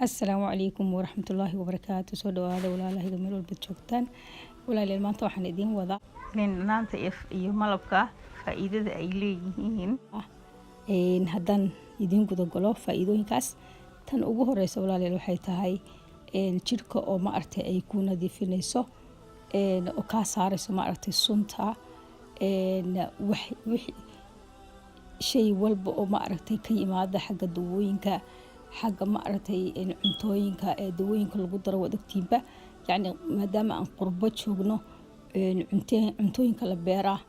Asalaamu calaykum waraxmatullaahi wabarakaatu. Soo dhawaada walaalahayga meel walba joogtaan. Walaalyaal maanta waxaan idiin wadaa liin dhanaanta iyo malabka faa'iidada ay leeyihiin. haddaan idiin guda galo faa'iidooyinkaas. Tan ugu horeysa walaalyaal waxay tahay jidhka oo ma aragtay ay ku nadiifinayso oo kaa saarayso ma aragtay sunta shay walba oo ma aragtay ka yimaada xagga dawooyinka, xagga ma aragtay cuntooyinka dawooyinka lagu daro wada ogtiinba. yacni maadaama aan qurbo joogno cuntooyinka la beeraa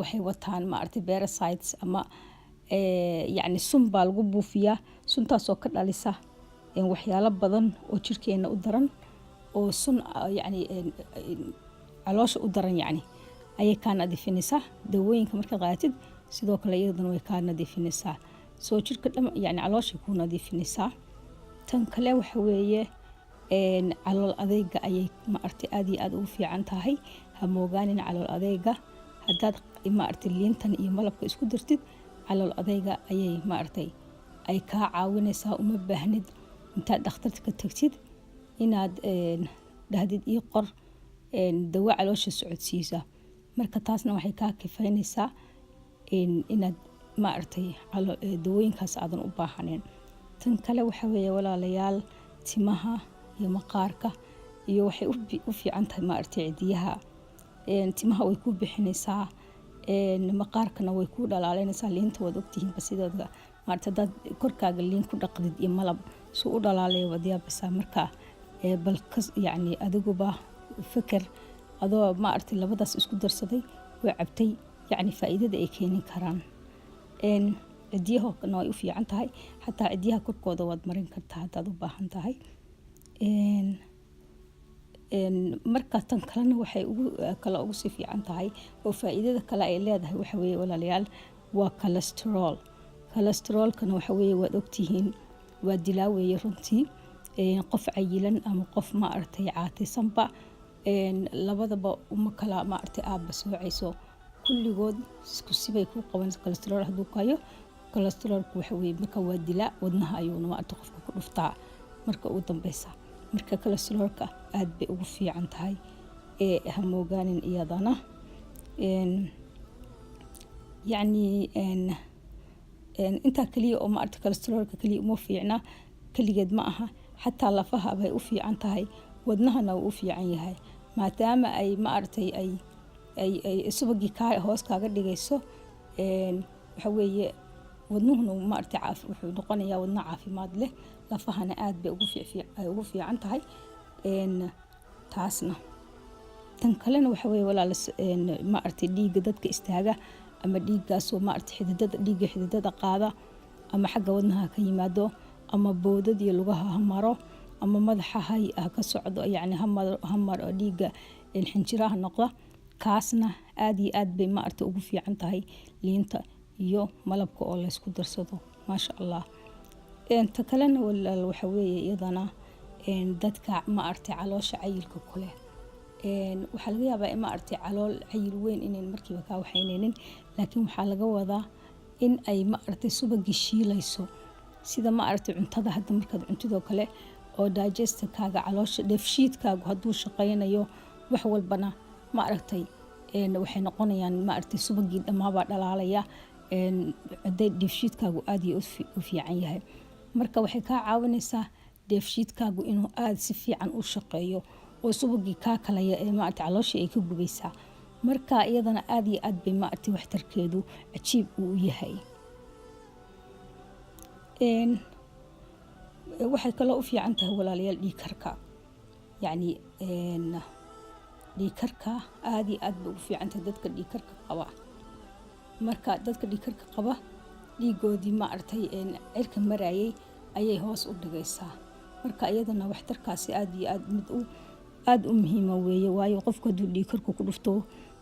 waxay wataan ma aragtay parasites ama yacni sun baa lagu buufiyaa, suntaasoo ka dhalisa waxyaalo badan oo jirkeena u daran oo sun yacni caloosha u daran yacni ayay kaa nadiifinaysaa. Dawooyinka markaad qaadatid sidoo kale iyadana way kaa nadiifinaysaa, soo jirka dham yacni calooshay ku nadiifinaysaa. Tan kale waxa weeye calool adayga ayay ma aragtay aad iyo aad ugu fiican tahay. Ha moogaanin calool adayga haddaad ma aragtay liintan iyo malabka isku dartid, calool adayga ayay ma aragtay ay kaa caawinaysaa. Uma baahnid intaad dhakhtarka tagtid inaad dhahdid ii qor dawo caloosha socodsiisa. Marka taasna waxay kaa kifaynaysaa inaad ma aragtay dawooyinkaas aadan u baahaneen. Tan kale waxa weeye walaalayaal timaha iyo maqaarka iyo waxay u fiican tahay ma aragtay cidiyaha. Timaha way ku bixinaysaa, maqaarkana way ku dhalaalinaysaa. Liinta waad ogtihiin basideeda ma aragtay dad korkaaga liin ku dhaqdid iyo malab suu u dhalaalay wad yaabaysaa. Marka bal yacni adiguba fikir adoo ma aragtay labadaas isku darsaday oo cabtay yacni faa'iidada ay keeni karaan. cidiyahana way u fiican tahay, xataa cidiyaha korkooda waad marin kartaa haddaad u baahan tahay. marka tan kalena waxay ugu sii fiican tahay oo faa'iidada kale ay leedahay waxa weeye walaalayaal waa cholesterolkana waxa weeye waad ogtihiin waa dilaa weeye runtii. qof cayilan ama qof ma aragtay caataysanba labadaba uma kala ma aragtay aabba soocayso, kulligood isku sibay ku qabanaysaa. cholesterol hadduu kayo, cholesterolku waxa weeye marka waa dilaa, wadnaha ayuuna ma aragtay qofka ku dhuftaa marka ugu dambeysa. marka cholesterolka aad bay ugu fiican tahay ha moogaanin iyadana. yacni intaa kaliya oo ma aragtay cholesterolka kaliya uma fiicna, kaligeed ma aha, xataa lafaha bay u fiican tahay, wadnahana wuu u fiican yahay maadaama ay ma aragtay ay subagii hoos kaaga dhigayso. waxa weeye wadnuhuna ma aragtay wuxuu noqonayaa wadno caafimaad leh, lafahana aad bay ugu fiican tahay. taasna tan kalena waxa weeye walaal ma aragtay dhiigga dadka istaaga ama dhiiggaasoo ma aragtay xididada qaada ama xagga wadnaha ka yimaado ama boodad iyo lugaha ha maro ama madaxa ha ka socdo yacni ha maro dhiigga xinjiraha noqda. kaasna aad iyo aad bay ma aragtay ugu fiican tahay liinta iyo malabka oo la isku darsado maasha Allah. ta kalena walaal waxa weeye iyadana dadka ma aragtay caloosha cayilka ku leh waxaa laga yaabaa in ma aragtay calool cayil weyn inayn markiiba kaa waxaynaynin, laakiin waxaa laga wadaa in ay ma aragtay subagii shiilayso sida ma aragtay cuntada hadda markaad cuntidoo kale oo digestkaaga caloosha dheefshiidkaagu hadduu shaqaynayo wax walbana ma aragtay waxay noqonayaan ma aragtay subagii dhammaabaa dhalaalaya hadday dheefshiidkaagu aad iyo u fiican yahay. marka waxay kaa caawinaysaa dheefshiidkaagu inuu aad si fiican u shaqeeyo oo subagii kaa kalaya ma aragtay calooshii ay ka gubaysaa. marka iyadana aad iyo aad bay ma aragtay waxtarkeedu cajiib uu yahay. waxay kaloo u fiican tahay walaalayaal dhiigkarka, yacni dhiigkarka aad iyo aad bay ugu fiican tahay dadka dhiigkarka qaba. marka dadka dhiigkarka qaba dhiigoodii ma aragtay cirka marayay ayay hoos u dhigaysaa. marka iyadana waxtarkaasi aad iyo aad u muhiima weeye, waayo qofku hadduu dhiigkarku ku dhufto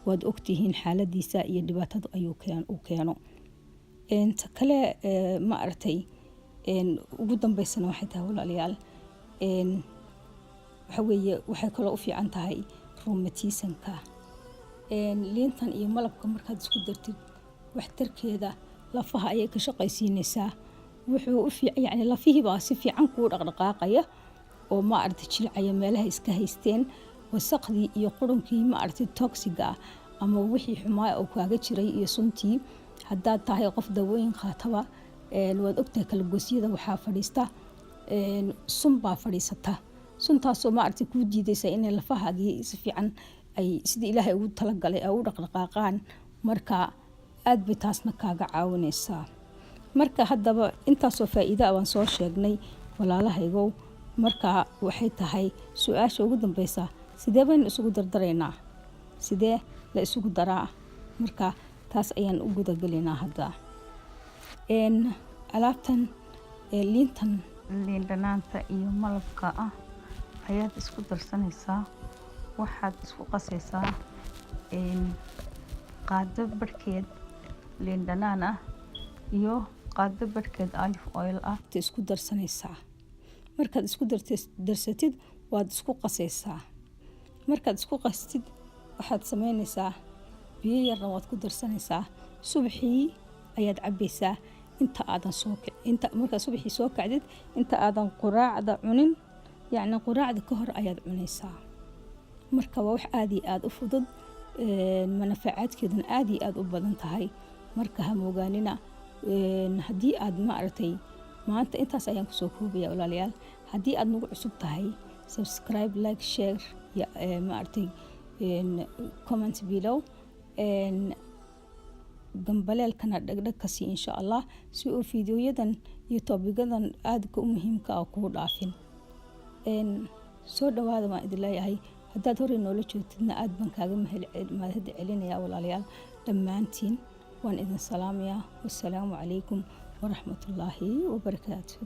waad ogtihiin xaaladiisa iyo dhibaatada uu keeno. ta kale ma aragtay ugu dambeysana waxay tahay walaalayaal waxa weeye waxay kaloo u fiican tahay rheumatismka. liintan iyo malabka markaad isku dartid waxtarkeeda lafaha ayay ka shaqaysiinaysaa wuxuu u fiican yani lafihii baa si fiican kuu dhaqdhaqaaqaya oo ma aragtay jilcaya meelaha iska haysteen wasaqdii iyo qurunkii ma aragtay toxiga ama wixii xumaa oo kaaga jiray iyo suntii haddaad tahay qof dawooyin qaataba waad ogtahay kala goosyada waxaa fadhiista sun baa fadhiisata suntaasoo ma aragtay kuu diidaysa inay lafahaagii si fiican ay sidii ilaahay ugu talagalay ay u dhaqdhaqaaqaan marka aad bay taasna kaaga caawinaysaa marka haddaba intaasoo faa'iido ah waan soo sheegnay walaalahaygow marka waxay tahay su-aasha ugu dambeysa sidee baynu isugu dardaraynaa sidee la isugu daraa marka taas ayaan u gudagelaynaa hadda alaabtan liintan liin dhanaanta iyo malabka ah ayaad isku darsanaysaa waxaad isku qasaysaa qaado barhkeed liin dhanaan ah iyo qaado barhkeed olive oil ah isku darsanaysaa markaad isku darsatid waad isku qasaysaa markaad isku qastid waxaad samaynaysaa biyo yarna waad ku darsanaysaa subaxii ayaad cabaysaa inta aadan markaad subaxii soo kacdid inta aadan quraacda cunin yacni quraacda ka hor ayaad cunaysaa marka waa wax aad iyo aad u fudud manafacaadkeeduna aad iyo aad u badan tahay marka ha moogaanina haddii aad ma aragtay maanta intaas ayaan kusoo koobaya walaalayaal haddii aad nagu cusub tahay subscribe like share ma aragtay comment below gambaleelkana dhagdhag ka sii insha allah si oo fiidiyoyadan iyo toobigadan aadka u muhiimka ah kuu dhaafin soo dhawaada waan idin leeyahay haddaad horey noola joogtidna aad baan kaaga mahad celinayaa walaalayaal dhammaantiin waan idin salaamayaa wassalaamu calaykum waraxmatullaahi wabarakaatu